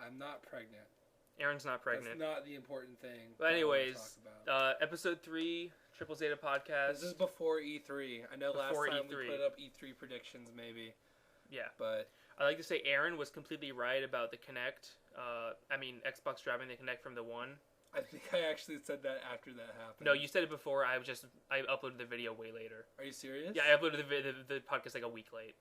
I'm not pregnant. Aaron's not pregnant. That's not the important thing. But anyways, episode 3, Triple Zeta podcast. This is before E3. I know Before last time E3. we put up E3 predictions, maybe. Yeah. But I like to say Aaron was completely right about the Kinect. Xbox driving the Kinect from the One. I think I actually said that after that happened. No, you said it before. I uploaded the video way later. Are you serious? Yeah, I uploaded the podcast like a week late.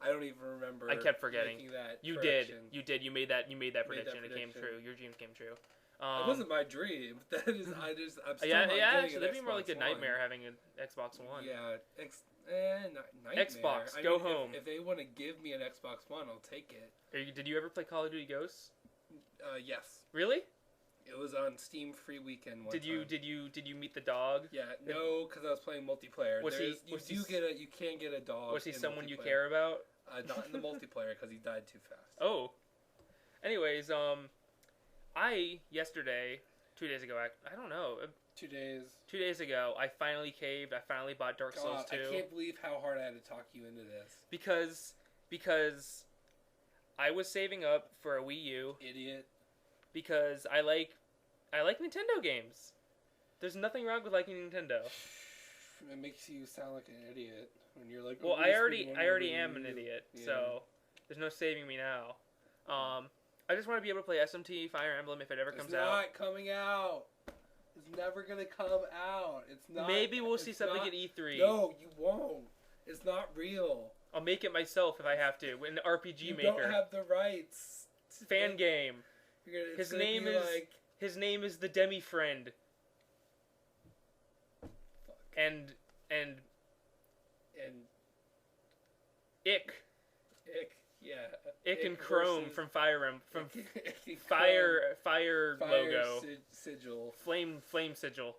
I don't even remember. I kept forgetting. That you correction. did. You made that prediction. It came true. Your dreams came true. It wasn't my dream. That is, I'm still yeah. not Actually, getting that'd be more Xbox like a One. nightmare having an Xbox One. Yeah, nightmare. Xbox, go home. If they want to give me an Xbox One, I'll take it. Did you ever play Call of Duty Ghosts? Yes. Really? It was on Steam free weekend. Did you meet the dog? Yeah, no, because I was playing multiplayer. You can get a dog. Was he someone you care about? Not in the multiplayer because he died too fast. Oh. Anyways, yesterday, 2 days ago, I don't know. 2 days. 2 days ago, I finally caved. I finally bought Dark Souls 2. I can't believe how hard I had to talk you into this. Because I was saving up for a Wii U. Idiot. Because I like Nintendo games. There's nothing wrong with liking Nintendo. It makes you sound like an idiot when you're like. Well, I already am an idiot, yeah. So there's no saving me now. I just want to be able to play SMT, Fire Emblem if it ever comes out. It's not coming out. It's never gonna come out. It's not. Maybe we'll see something at E3. No, you won't. It's not real. I'll make it myself if I have to. An RPG maker. You don't have the rights. Fan game. His name is the Demi Friend. And Ick. Yeah. Ick and Chrome from Fire Fire logo. Sigil. Flame sigil.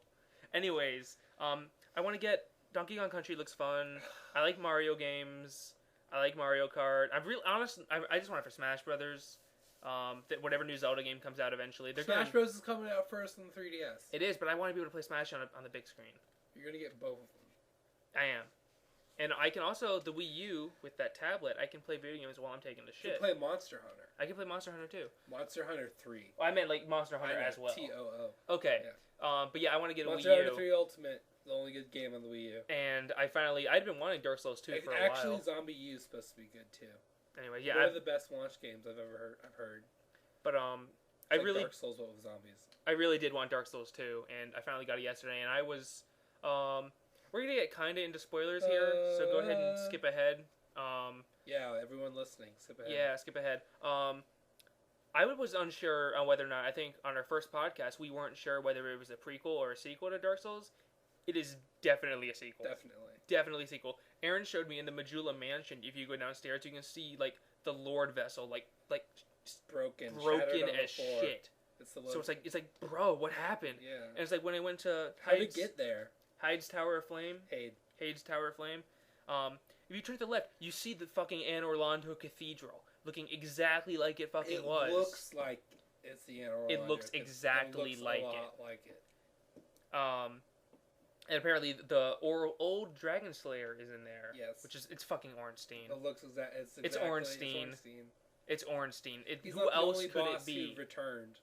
Anyways, I want to get Donkey Kong Country looks fun. I like Mario games. I like Mario Kart. I just want it for Smash Brothers. Whatever new Zelda game comes out eventually. Smash Bros is coming out first on the 3DS. It is, but I want to be able to play Smash on the big screen. You're gonna get both of them. I am, and I can also the Wii U with that tablet. I can play video games while I'm taking the shit. You can play Monster Hunter. I can play Monster Hunter too. Monster Hunter 3. Well, I meant like Monster Hunter as well. TOO. Okay. Yeah. But yeah, I want to get a Wii U. Monster Hunter 3 Ultimate, the only good game on the Wii U. And I'd been wanting Dark Souls 2 for a while. Actually, Zombie U is supposed to be good too. Anyway, yeah. One of the best launch games I've heard. But Dark Souls but with zombies. I really did want Dark Souls 2, and I finally got it yesterday. And I was, we're gonna get kind of into spoilers here, so go ahead and skip ahead. Yeah, everyone listening, skip ahead. Yeah, skip ahead. I was unsure on whether or not. I think on our first podcast we weren't sure whether it was a prequel or a sequel to Dark Souls. It is definitely a sequel. Definitely a sequel. Aaron showed me in the Majula Mansion. If you go downstairs, you can see like the Lord vessel, like broken as shit. So it's like, bro, what happened? Yeah. And it's like when I went to how did it get there? Hyde's Tower of Flame. Hyde's Tower of Flame. If you turn to the left, you see the fucking Anne Orlando Cathedral, looking exactly like it fucking was. It looks like it's the Anne Orlando. It looks exactly like it. And apparently the old Dragon Slayer is in there. Yes. It's fucking Ornstein. It looks It's Ornstein. It's Ornstein. Who else could it be? Who returned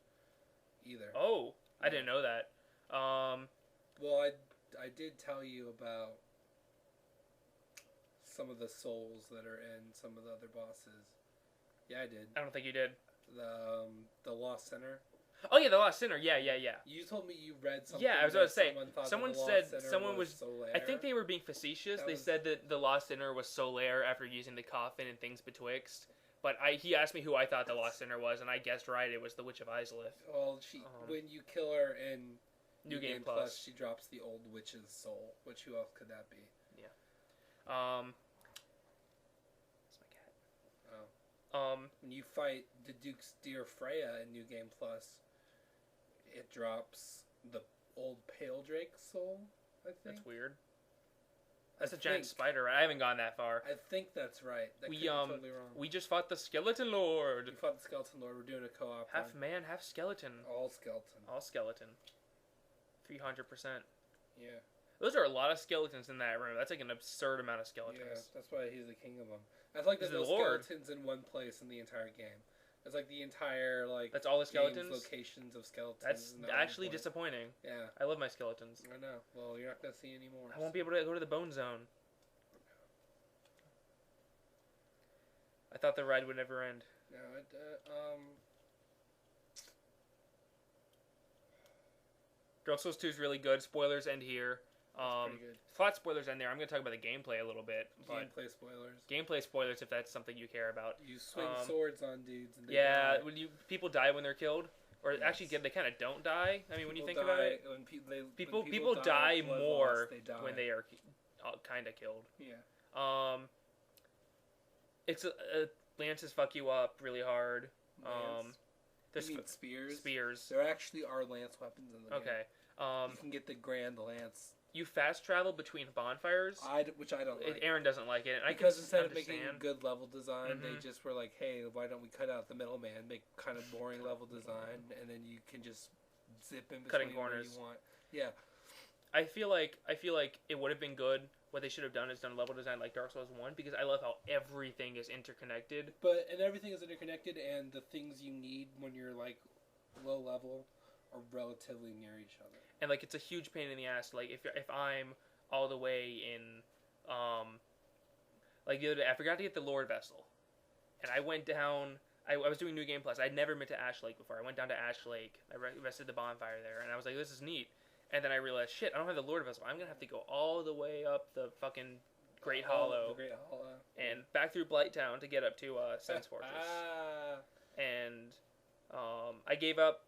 either. Oh, I didn't know that. Well, I did tell you about some of the souls that are in some of the other bosses. Yeah, I did. I don't think you did. The Lost Sinner. Oh yeah, the Lost Sinner. Yeah. You told me you read something. Yeah, I was about to say. Someone was Solaire. I think they were being facetious. They said that the Lost Sinner was Solaire after using the coffin and things betwixt. But he asked me who I thought the Lost Sinner was, and I guessed right. It was the Witch of Islith. Well, when you kill her in New Game Plus, she drops the old witch's soul. Which who else could that be? Yeah. That's my cat. Oh. When you fight the Duke's dear Freya in New Game Plus, it drops the old Pale Drake soul. I think that's weird. That's a giant spider, right? I haven't gone that far. I think that's right. That could be totally wrong. We just fought the Skeleton Lord. We fought the Skeleton Lord. We're doing a co-op. Half man, half skeleton. All skeleton. All skeleton. 300%. Yeah. Those are a lot of skeletons in that room. That's like an absurd amount of skeletons. Yeah, that's why he's the king of them. I like there's no skeletons in one place in the entire game. It's like the entire That's all the skeletons. Locations of skeletons. That's actually disappointing. Yeah, I love my skeletons. I know. Well, you're not gonna see any more. I won't be able to go to the bone zone. I thought the ride would never end. No, Dark Souls 2 is really good. Spoilers end here. Pretty good. Flat spoilers end there. I'm going to talk about the gameplay a little bit. Gameplay spoilers. Gameplay spoilers, if that's something you care about. You swing swords on dudes. And they die. When people die when they're killed, or yes. Actually, they kind of don't die. I mean, when you think about it, when people die more when they are kind of killed. Yeah. It's lances fuck you up really hard. You mean spears? Spears. There actually are lance weapons in the game. Okay. You can get the grand lance. You fast travel between bonfires, which I don't like. Aaron doesn't like it. Because instead of making good level design, they just were like, "Hey, why don't we cut out the middleman, make kind of boring level design, and then you can just zip in between cutting corners you want." Yeah. I feel like it would have been good. What they should have done is done level design like Dark Souls 1, because I love how everything is interconnected. And everything is interconnected, and the things you need when you're like low level are relatively near each other. And like it's a huge pain in the ass. Like if I'm all the way in, like the other day I forgot to get the Lord Vessel, and I went down. I was doing New Game Plus. I'd never been to Ash Lake before. I went down to Ash Lake. I rested the bonfire there, and I was like, "This is neat." And then I realized, shit, I don't have the Lord Vessel. I'm gonna have to go all the way up the fucking Great Hollow, the Great Hollow, and back through Blighttown to get up to Sense Fortress. And I gave up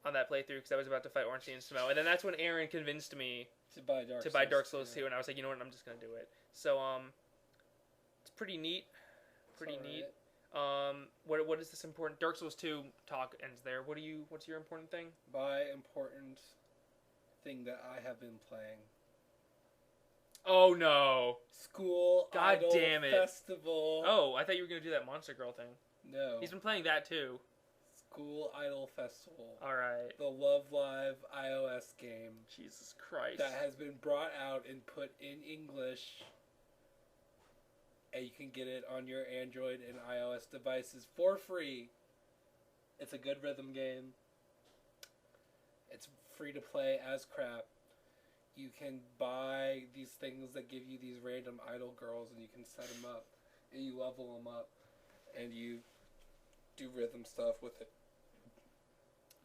on that playthrough because I was about to fight Ornstein and Smough, and then that's when Aaron convinced me to buy Dark Souls 2, and I was like, you know what, I'm just gonna do it. So it's pretty neat, neat. What is this important? Dark Souls 2 talk ends there. What's your important thing? My important thing that I have been playing. Oh no! School God Idol damn it. Festival. Oh, I thought you were gonna do that Monster Girl thing. No. He's been playing that too. School Idol Festival. Alright. The Love Live iOS game. Jesus Christ. That has been brought out and put in English. And you can get it on your Android and iOS devices for free. It's a good rhythm game. It's free to play as crap. You can buy these things that give you these random idol girls, and you can set them up, and you level them up, and you do rhythm stuff with it.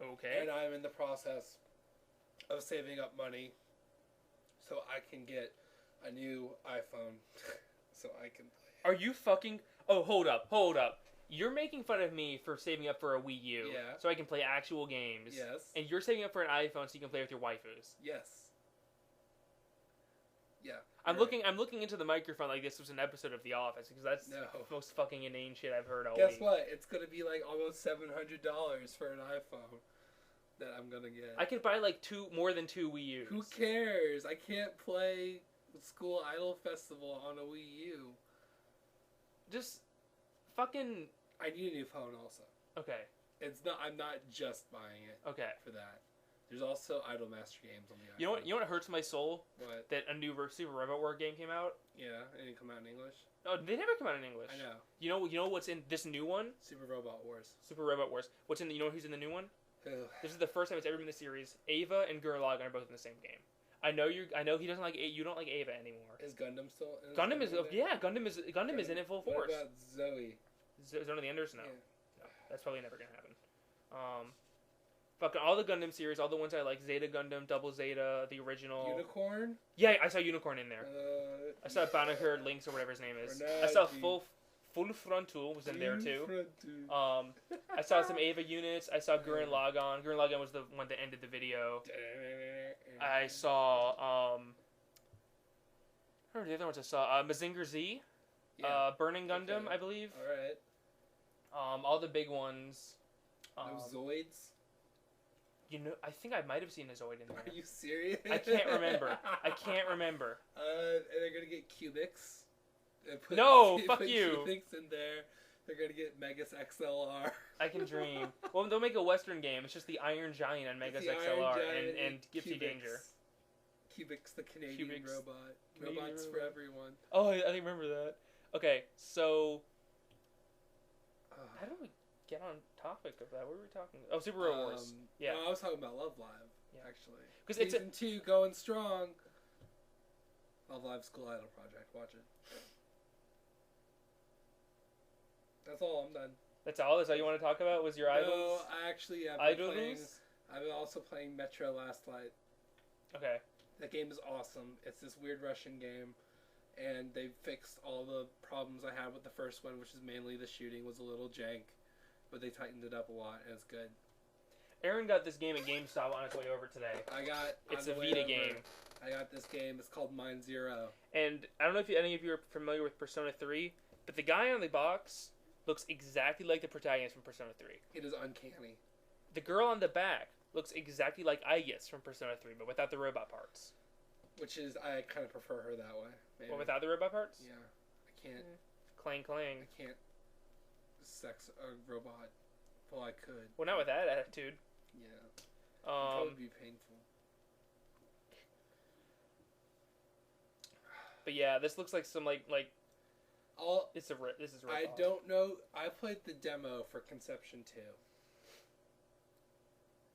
Okay. And I'm in the process of saving up money so I can get a new iPhone so I can play. Are you fucking... Oh, hold up. You're making fun of me for saving up for a Wii U so I can play actual games. Yes. And you're saving up for an iPhone so you can play with your waifus. Yes. Yeah. I'm looking into the microphone like this was an episode of The Office, because that's the most fucking inane shit I've heard all week. Guess what? It's going to be like almost $700 for an iPhone that I'm going to get. I could buy like more than 2 Wii U's. Who cares? I can't play School Idol Festival on a Wii U. Just fucking... I need a new phone also. Okay. I'm not just buying it for that. There's also Idol Master Games on the iPhone. You know what hurts my soul? What? That a new Super Robot War game came out. Yeah, it didn't come out in English. Oh, they never come out in English. I know. You know what's in this new one? Super Robot Wars. Super Robot Wars. You know who's in the new one? Who? This is the first time it's ever been in the series. Ava and Gurren Lagann are both in the same game. I know he doesn't like you don't like Ava anymore. Is Gundam still? Gundam is in it full force. What about Zoe? Zone of the Enders? No. Yeah. No, that's probably never gonna happen. Fucking all the Gundam series, all the ones I like, Zeta Gundam, Double Zeta, the original. Unicorn? Yeah, I saw Unicorn in there. I saw Banneker Lynx or whatever his name is. I saw Full Frontal was in there too. I saw some Ava units. I saw Gurren Lagann. Gurren Lagann was the one that ended the video. I saw the other ones I saw. Mazinger Z. Burning Gundam, I believe. Alright. All the big ones. No Zoids? You know, I think I might have seen a Zoid in there. Are you serious? I can't remember. And they're gonna get Cubics. Fuck you. Cubics in there. They're gonna get Megas XLR. I can dream. Well, they'll make a Western game. It's just the Iron Giant and Megas XLR and Gypsy Cubics. Danger. Cubic's the Canadian robot. Canadian Robots robot. for everyone. Oh, I think remember that. Okay, so how did we get on topic of that? What were we talking about? Oh, Super Wars. Yeah. No, I was talking about Love Live, actually. Because Season 2 going strong. Love Live School Idol Project. Watch it. That's all. I'm done. That's all? That's all you want to talk about? Was your idols? No, I actually have been I've been also playing Metro Last Light. Okay. That game is awesome. It's this weird Russian game, and they fixed all the problems I had with the first one, which is mainly the shooting was a little jank, but they tightened it up a lot, and it's good. Aaron got this game at GameStop on its way over today. It's a Vita game. I got this game. It's called Mind Zero. And I don't know if any of you are familiar with Persona 3, but the guy on the box looks exactly like the protagonist from Persona 3. It is uncanny. The girl on the back looks exactly like Aigis from Persona 3, but without the robot parts. Which is, I kind of prefer her that way. Maybe. Well, without the robot parts? Yeah. I can't... Clang, clang. I can't sex a robot. Well, I could. Well, not with that attitude. Yeah. It'd probably be painful. But yeah, this looks like some, like... This is robot. I don't know. I played the demo for Conception 2.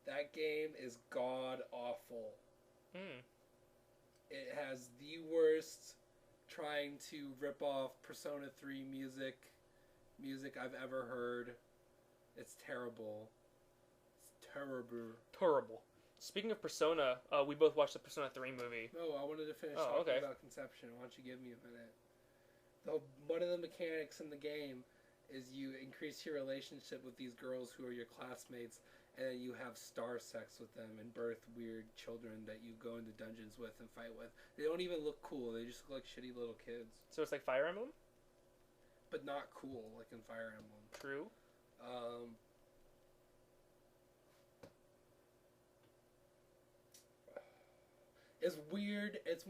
That game is god-awful. It has the worst trying to rip off Persona 3 music I've ever heard. It's terrible. It's terrible. Speaking of Persona, we both watched the Persona 3 movie. No, I wanted to finish talking about Conception. Why don't you give me a minute? One of the mechanics in the game is you increase your relationship with these girls who are your classmates, and you have star sex with them and birth weird children that you go into dungeons with and fight with. They don't even look cool. They just look like shitty little kids. So it's like Fire Emblem? But not cool, like in Fire Emblem. True. It's weird. It's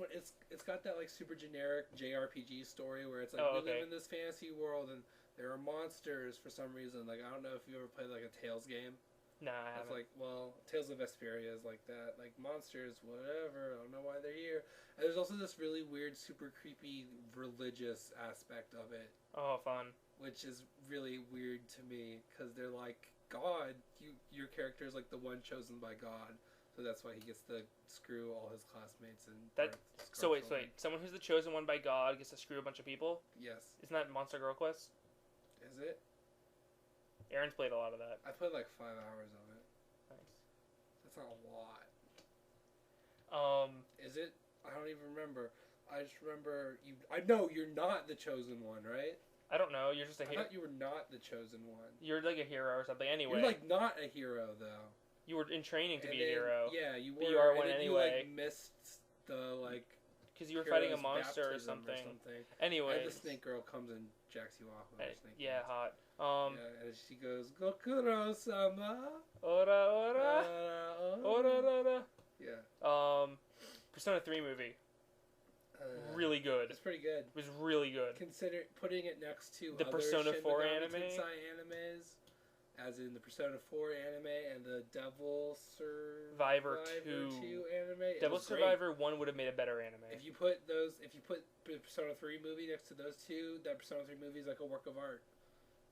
got that like super generic JRPG story where it's like we live in this fantasy world and there are monsters for some reason. Like I don't know if you ever played like a Tales game. Nah, I haven't. It's like, well, Tales of Vesperia is like that. Like monsters, whatever. I don't know why they're here. And there's also this really weird, super creepy religious aspect of it. Oh, fun. Which is really weird to me because they're like, God, your character is like the one chosen by God. So that's why he gets to screw all his classmates and. So wait. Someone who's the chosen one by God gets to screw a bunch of people? Yes. Isn't that Monster Girl Quest? Is it? Aaron's played a lot of that. I played like 5 hours of it. Nice. That's not a lot. Is it? I don't even remember. I just remember you. I know you're not the chosen one, right? I don't know. You're just a hero. I thought you were not the chosen one. You're like a hero or something. Anyway. You're like not a hero though. You were in training to be a hero. Yeah, you were. But you are one anyway. You like missed the like. Because you were fighting a monster or something. Anyway. And the snake girl comes and jacks you off with her snake. Yeah, hot. Yeah, and she goes, Gokuro-sama. Ora. Yeah. Persona 3 movie. Really good. It's pretty good. It was really good. Consider putting it next to the other Persona 4 anime. animes, as in the Persona 4 anime and the Devil Survivor 2 anime. Devil Survivor 1 would have made a better anime. If you put the Persona 3 movie next to those two, that Persona 3 movie is like a work of art.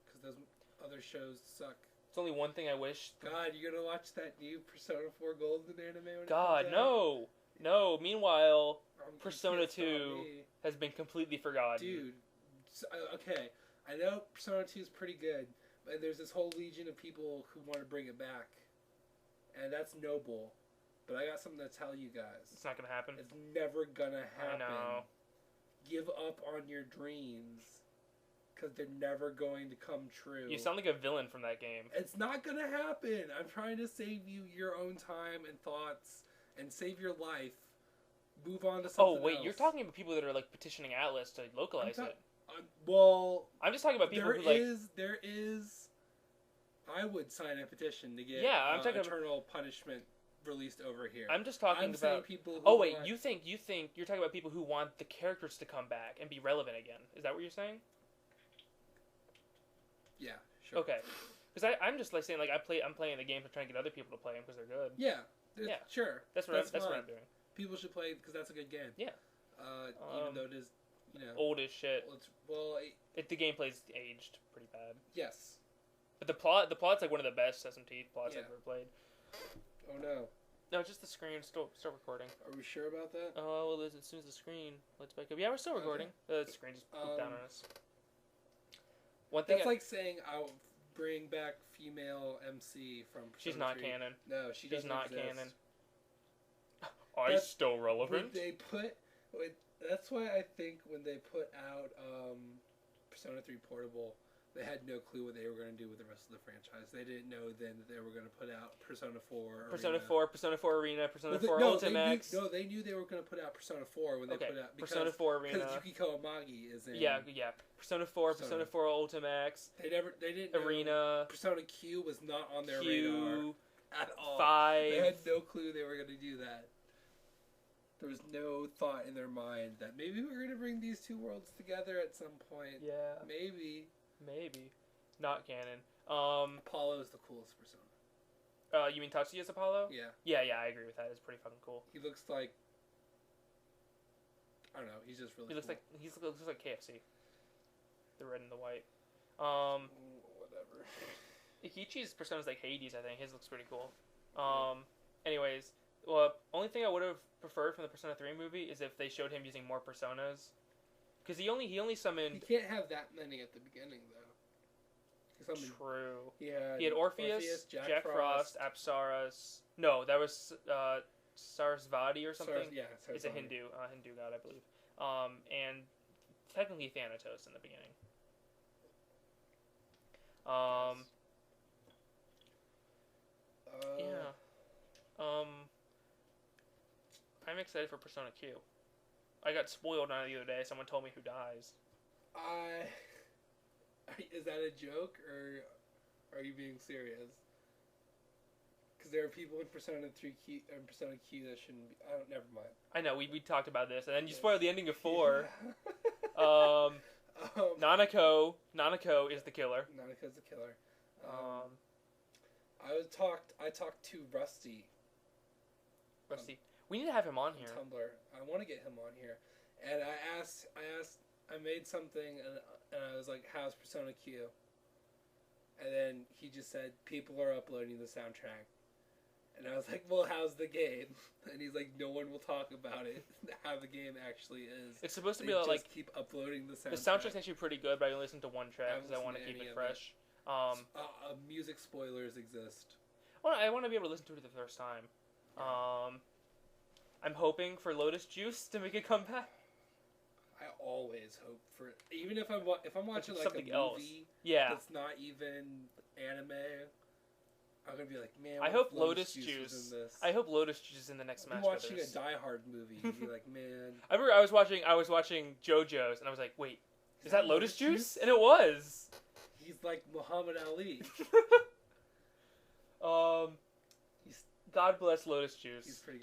Because those other shows suck. It's only one thing I wish. God, you gonna watch that new Persona 4 Golden anime? When God, it comes out? No. Meanwhile, Persona 2 has been completely forgotten. Dude, okay. I know Persona 2 is pretty good, but there's this whole legion of people who want to bring it back. And that's noble. But I got something to tell you guys. It's not gonna happen. It's never gonna happen. I know. Give up on your dreams. Because they're never going to come true. You sound like a villain from that game. It's not going to happen. I'm trying to save you your own time and thoughts and save your life. Move on to something else. You're talking about people that are like petitioning Atlas to localize it. Well, I'm just talking about people who there is. I would sign a petition to get I'm talking Eternal Punishment released over here. I'm just talking about people. You think you're talking about people who want the characters to come back and be relevant again? Is that what you're saying? Yeah, sure. Okay, because I'm just like saying like I'm playing the game to try and get other people to play them because they're good. Yeah, sure. That's what I'm doing. people should play because that's a good game. Yeah. Even though it is, old as shit. The gameplay's aged pretty bad. Yes. But the plot's like one of the best SMT plots I've ever played. Oh no. No, just the screen. Still recording. Are we sure about that? Oh, well, as soon as the screen lights back up. Yeah, we're still recording. The screen just pooped down on us. One thing that's like saying I'll bring back female MC from Persona She's not 3. canon. No, she's not canon. I'm still relevant. That's why I think when they put out Persona 3 Portable, they had no clue what they were going to do with the rest of the franchise. They didn't know then that they were going to put out Persona 4 Persona 4 Arena, Persona 4 Ultimax. They knew they were going to put out Persona 4 when they put out... Persona 4 Arena. Because Yukiko Amagi is in... Yeah. Persona 4 Ultimax. They didn't know Arena. Persona Q was not on their radar at all. 5. They had no clue they were going to do that. There was no thought in their mind that maybe we're going to bring these two worlds together at some point. Yeah. Maybe. Not canon. Apollo is the coolest persona. You mean Tatsuya's Apollo? Yeah. Yeah, I agree with that. It's pretty fucking cool. He looks like... I don't know. He's just really cool. He looks like KFC. The red and the white. Whatever. Ikichi's persona's like Hades, I think. His looks pretty cool. Anyways, only thing I would have preferred from the Persona 3 movie is if they showed him using more personas. Because he only summoned... He can't have that many at the beginning, though. True. Yeah. He had Orpheus, Jack Frost, Apsaras. No, that was Sarasvati or something. Sarasvati. It's a Hindu god, I believe. And technically Thanatos in the beginning. I'm excited for Persona Q. I got spoiled on it the other day. Someone told me who dies. Is that a joke, or are you being serious? Because there are people in Persona 3 Q and Persona Q that shouldn't be... never mind. I know, we talked about this, and then you spoiled the ending of 4. Yeah. Nanako is the killer. Nanako's the killer. I talked to Rusty. We need to have him on here. Tumblr. I want to get him on here. And I made something, and I was like, how's Persona Q? And then he just said, people are uploading the soundtrack. And I was like, well, how's the game? And he's like, no one will talk about it, how the game actually is. It's supposed to they be just like... keep uploading the soundtrack. The soundtrack's actually pretty good, but I only listen to one track because I want to keep it fresh. Music spoilers exist. Well, I want to be able to listen to it the first time. I'm hoping for Lotus Juice to make a comeback. I always hope for it. Even if I'm watching like something a movie that's not even anime, I'm gonna be like, man. I hope Lotus Juice is in this. I hope Lotus Juice is in the next Smash Brothers. Watching a Die Hard movie, you'd be like, man. I remember I was watching JoJo's, and I was like, wait, is that Lotus Juice? And it was. He's like Muhammad Ali. God bless Lotus Juice. He's pretty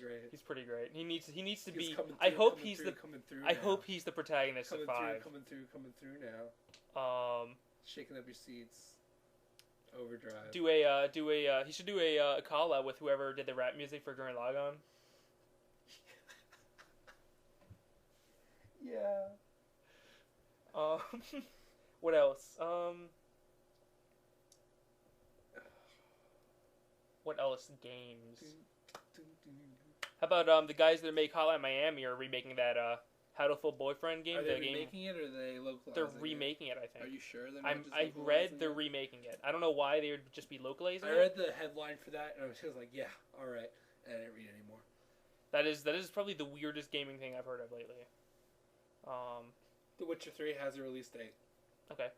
great. He needs to be. I hope he's the protagonist of 5. Coming through now. Shaking up your seats. Overdrive. He should do a call out with whoever did the rap music for Gurren Lagann. Yeah. What else? What else? Games. How about the guys that make Hotline Miami are remaking that Hatoful Boyfriend game? Are they remaking it, or are they localizing They're remaking it, I think. Are you sure? I read they're remaking it. I don't know why they would just be localizing it. I read the headline for that, and I was just like, yeah, all right. And I didn't read anymore. That is probably the weirdest gaming thing I've heard of lately. The Witcher 3 has a release date. Okay.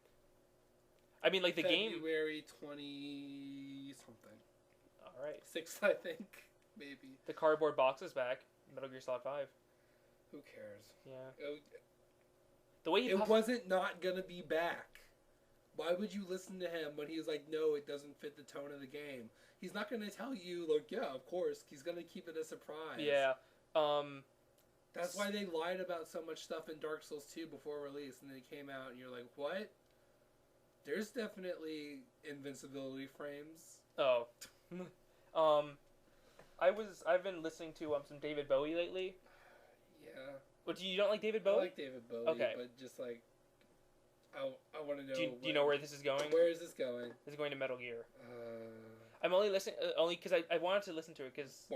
I mean, like, the game... February 20-something. Alright. 6th, I think. Maybe. The cardboard box is back. Metal Gear Solid 5. Who cares? Yeah. The way it wasn't not gonna be back. Why would you listen to him when he's like, no, it doesn't fit the tone of the game? He's not gonna tell you, like, yeah, of course. He's gonna keep it a surprise. Yeah. That's why they lied about so much stuff in Dark Souls 2 before release, and then it came out, and you're like, what? There's definitely invincibility frames. Oh. I've been listening to some David Bowie lately. Yeah. But you don't like David Bowie? I like David Bowie, okay. But just like I want to know. Do you know where this is going? Where is this going? This is going to Metal Gear. I'm only listening only because I wanted to listen to it because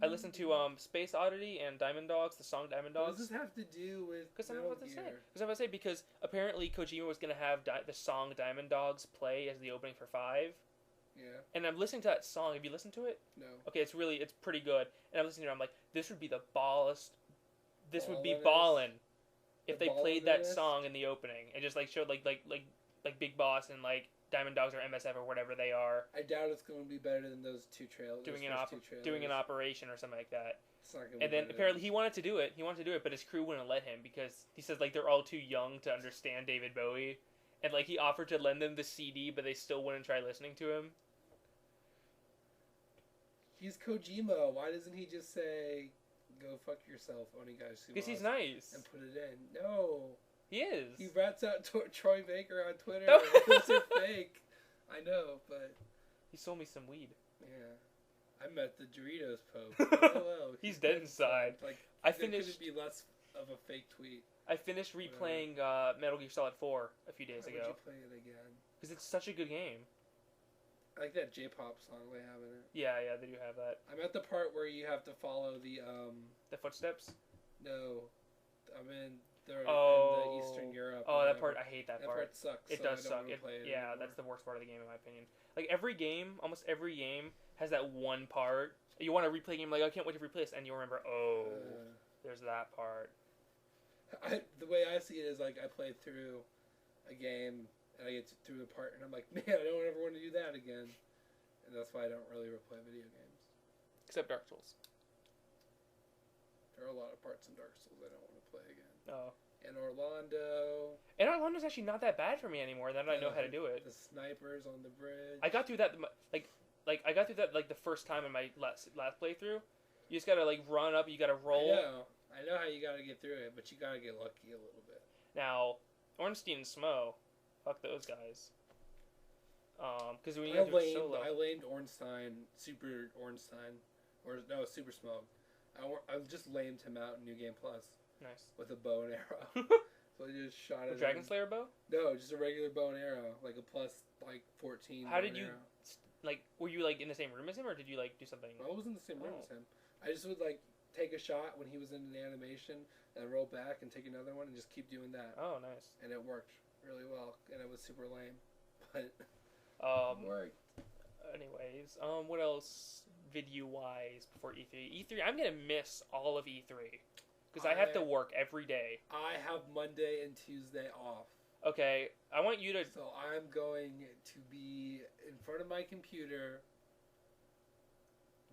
I listened to Space Oddity and Diamond Dogs, the song Diamond Dogs. What does this have to do with Metal Gear? Because I'm about to say because apparently Kojima was going to have the song Diamond Dogs play as the opening for 5. Yeah. And I'm listening to that song. Have you listened to it? No. Okay, it's pretty good. And I'm listening to it. I'm like, this would be the ballest. This would be ballin' if they played that song in the opening and just like showed like Big Boss and like Diamond Dogs or MSF or whatever they are. I doubt it's going to be better than those two trailers. Doing an operation or something like that. It's not gonna and then apparently he wanted to do it. But his crew wouldn't let him because he says like they're all too young to understand David Bowie, and like he offered to lend them the CD, but they still wouldn't try listening to him. He's Kojima. Why doesn't he just say, "Go fuck yourself, Onigashi"? Because he's nice. And put it in. No. He is. He rats out Troy Baker on Twitter. Those are fake. I know, but he sold me some weed. Yeah. I met the Doritos Pope. Hello. He's dead inside. Like I finished. Couldn't be less of a fake tweet. I finished replaying Metal Gear Solid 4 a few days ago. Why would you play it again? Because it's such a good game. I like that J-pop song they have in it. Yeah, they do have that. I'm at the part where you have to follow the footsteps? No. I'm in the Eastern Europe. Oh, that part, I hate that part. That part sucks. It does suck. That's the worst part of the game in my opinion. Like almost every game has that one part. You want to replay a game like, I can't wait to replay this, and you remember, there's that part. The way I see it is like I play through a game and I get through the part and I'm like, man, I don't ever want to do that again. And that's why I don't really replay video games. Except Dark Souls. There are a lot of parts in Dark Souls I don't want to play again. Oh. And Orlando. And Orlando's actually not that bad for me anymore. Now that I know how to do it. The snipers on the bridge. I got through that I got through that like the first time in my last playthrough. You just gotta like run up. You gotta roll. I know how you gotta get through it, but you gotta get lucky a little bit. Now, Ornstein and Smo, fuck those guys. Because when you I solo, I lamed Ornstein, Super Ornstein, Super Smoke. I just lamed him out in New Game Plus. Nice. With a bow and arrow. So I just shot at him. Dragon Slayer bow? No, just a regular bow and arrow, like a plus 14. How did you were you like in the same room as him, or did you like do something? I was in the same room as him. I just would like take a shot when he was in an animation and roll back and take another one and just keep doing that. Oh, nice. And it worked really well, and it was super lame, but it worked. Anyways, what else video wise before E3? E3, I'm gonna miss all of E3 because I have to work every day. I have Monday and Tuesday off. Okay, I want you to. So I'm going to be in front of my computer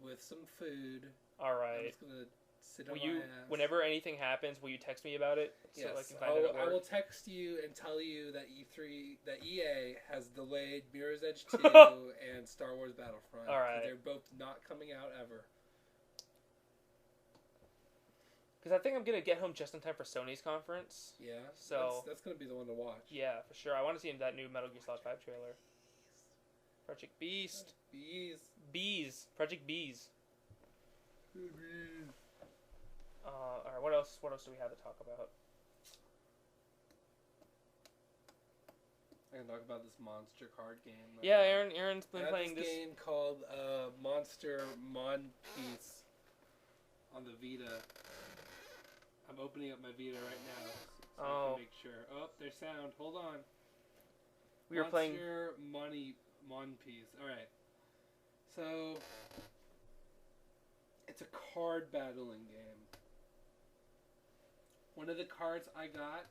with some food. All right. I'm just gonna sit on my ass. Whenever anything happens, will you text me about it? Yes. So I can find out. I will text you and tell you that EA has delayed Mirror's Edge 2 and Star Wars Battlefront. All right. They're both not coming out ever. Because I think I'm going to get home just in time for Sony's conference. Yeah. So that's going to be the one to watch. Yeah, for sure. I want to see that new Metal Gear Solid 5 trailer. Project Beast. Bees. Project Bees. Alright, what else do we have to talk about? I can talk about this monster card game. Yeah, Aaron's been playing this game called Monster Mon Piece on the Vita. I'm opening up my Vita right now so I can make sure. Oh, there's sound. Hold on. We were playing Monster Mon Piece. Alright. So it's a card battling game. One of the cards I got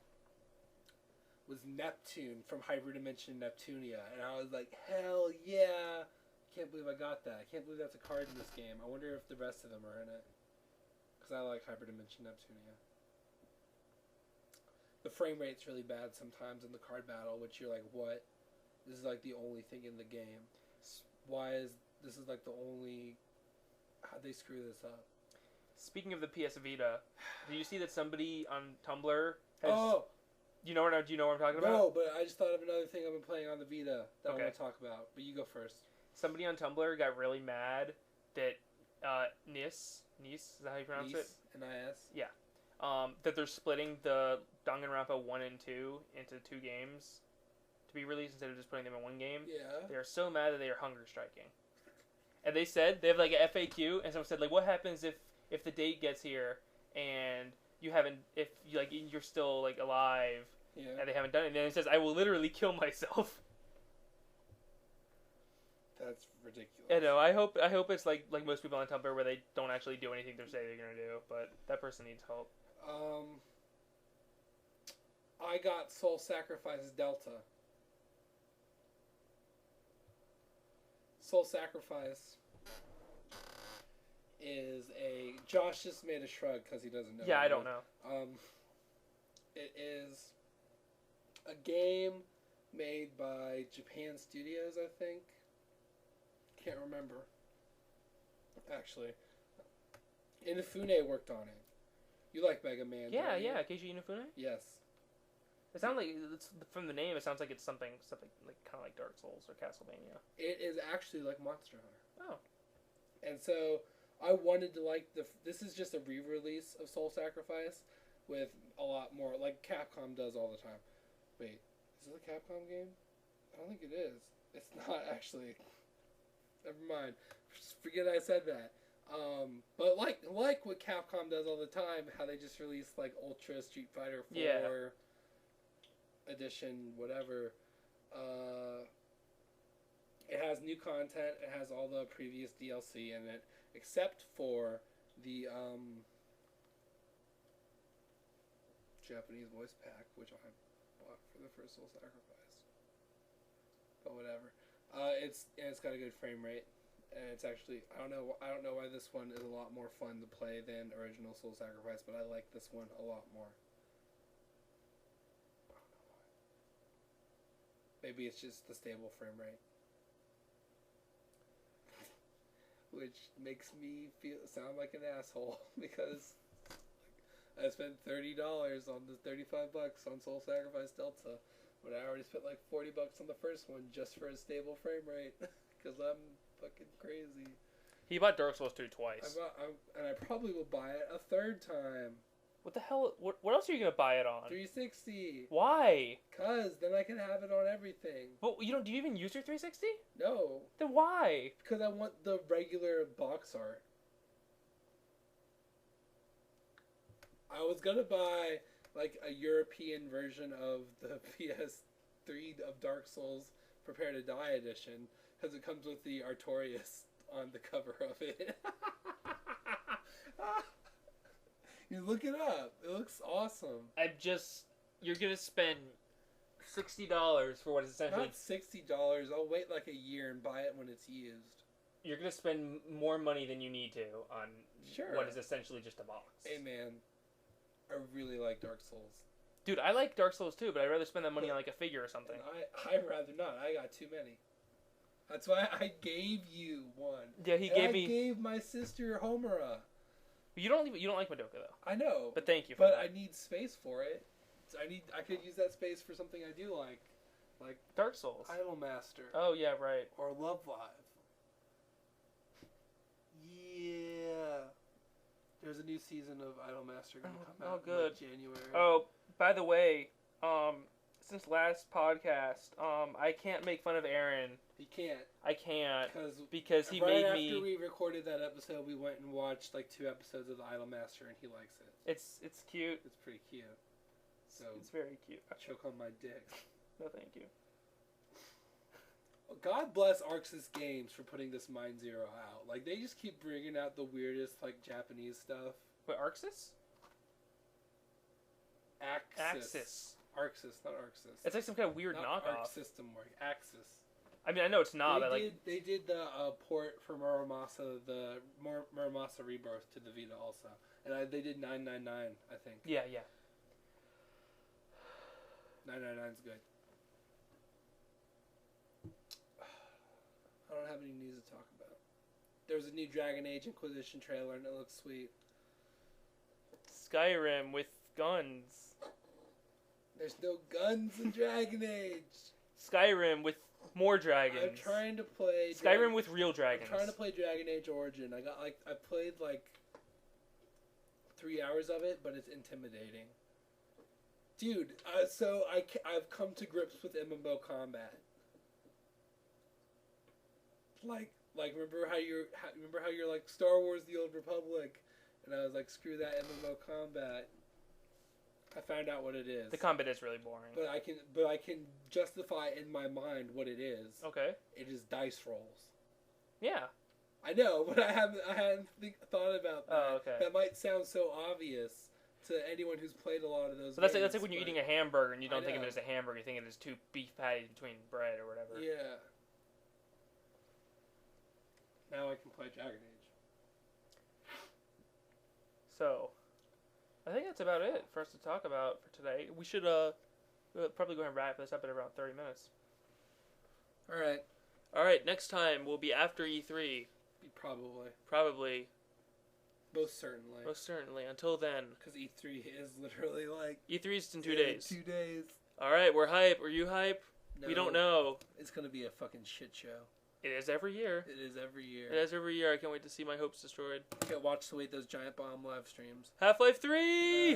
was Neptune from Hyperdimension Neptunia, and I was like, hell yeah! Can't believe I got that. I can't believe that's a card in this game. I wonder if the rest of them are in it. Because I like Hyperdimension Neptunia. The frame rate's really bad sometimes in the card battle, which you're like, what? This is like the only thing in the game. This is like the only... How'd they screw this up? Speaking of the PS Vita, did you see that somebody on Tumblr has... Do you know what I'm talking about? No, but I just thought of another thing I've been playing on the Vita that I want to talk about. But you go first. Somebody on Tumblr got really mad that Nice, is that how you pronounce it? N-I-S? Yeah. That they're splitting the Danganronpa 1 and 2 into 2 games to be released instead of just putting them in one game. Yeah. They are so mad that they are hunger striking. And they said, they have like an FAQ, and someone said, like, what happens if the date gets here and you haven't, if you, like, you're still like alive, and they haven't done it, and then it says, I will literally kill myself. That's ridiculous. I know. I hope it's like most people on Tumblr where they don't actually do anything they say they're gonna do, but that person needs help. I got Soul Sacrifice Delta. Soul Sacrifice is a... Josh just made a shrug because he doesn't know. Yeah, I don't know. It is a game made by Japan Studios, I think. Can't remember. Actually. Inafune worked on it. You like Mega Man, Yeah, don't you? yeah, Keiji Inafune? Yes. It sounds like, from the name, it sounds like it's something like kind of like Dark Souls or Castlevania. It is actually like Monster Hunter. Oh. And so, I wanted to like this is just a re-release of Soul Sacrifice with a lot more, like Capcom does all the time. Wait, is it a Capcom game? I don't think it is. It's not actually. Never mind. Just forget I said that. But like what Capcom does all the time, how they just release like Ultra Street Fighter 4 edition, whatever. It has new content. It has all the previous DLC in it, except for the Japanese voice pack, which I bought for the first Soul Sacrifice. But whatever. It's got a good frame rate, and it's actually I don't know why this one is a lot more fun to play than original Soul Sacrifice, but I like this one a lot more. I don't know why. Maybe it's just the stable frame rate, which makes me sound like an asshole because I spent $30 on the $35 on Soul Sacrifice Delta. But I already spent like $40 on the first one just for a stable frame rate, because I'm fucking crazy. He bought Dark Souls 2 twice. And I probably will buy it a third time. What the hell? What else are you gonna buy it on? 360. Why? Cause then I can have it on everything. Well, do you even use your 360? No. Then why? Because I want the regular box art. I was gonna buy like a European version of the PS3 of Dark Souls Prepare to Die edition, because it comes with the Artorias on the cover of it. You look it up. It looks awesome. You're gonna spend $60 for what is essentially... Not $60. I'll wait like a year and buy it when it's used. You're gonna spend more money than you need to on what is essentially just a box. Hey man, I really like Dark Souls. Dude, I like Dark Souls too, but I'd rather spend that money on like a figure or something. I'd rather not. I got too many. That's why I gave you one. Yeah, I gave my sister Homura. You don't like Madoka though. I know. But thank you for that. But I need space for it. So I could use that space for something I do like Dark Souls. Idolmaster. Oh yeah, right. Or Love Live. Yeah. There's a new season of Idolmaster going to come out good. in January. Oh, by the way, since last podcast, I can't make fun of Aaron. You can't. I can't because he made me. Right after we recorded that episode, we went and watched like 2 episodes of the Idolmaster, and he likes it. It's cute. It's pretty cute. So it's very cute. Choke on my dick. No, thank you. God bless Arxis Games for putting this Mind Zero out. Like, they just keep bringing out the weirdest, like, Japanese stuff. Wait, Arxis? Axis. Arxis, not Arxis. It's like some kind of weird knockoff. Arc System work. Axis. I mean, I know it's not, but like... They did the port for Muramasa, the Muramasa Rebirth to the Vita also. And they did 999, I think. Yeah. 999's good. I don't have any news to talk about. There's a new Dragon Age Inquisition trailer and it looks sweet. Skyrim with guns. There's no guns in Dragon Age. Skyrim with More dragons. I'm trying to play Skyrim with real dragons. I'm trying to play Dragon Age Origin. I played 3 hours of it, but it's intimidating. Dude, I've come to grips with MMO combat. Remember how you're like Star Wars: The Old Republic, and I was like, screw that MMO combat. I found out what it is. The combat is really boring. But I can justify in my mind what it is. Okay. It is dice rolls. Yeah. I know, but I hadn't thought about that. Oh, okay. That might sound so obvious to anyone who's played a lot of those. So that's like when you're eating a hamburger and you don't think of it as a hamburger, you think of it as 2 beef patties between bread or whatever. Yeah. Now I can play Dragon Age. So, I think that's about it for us to talk about for today. We should probably go ahead and wrap this up at around 30 minutes. All right. Next time will be after E3. Probably. Most certainly. Until then. Because E3 is literally E3's in 2 days. 2 days. All right, we're hype. Are you hype? No, we don't know. It's gonna be a fucking shit show. It is every year. It is every year. I can't wait to see my hopes destroyed. I can't watch those giant bomb live streams. Half-Life 3!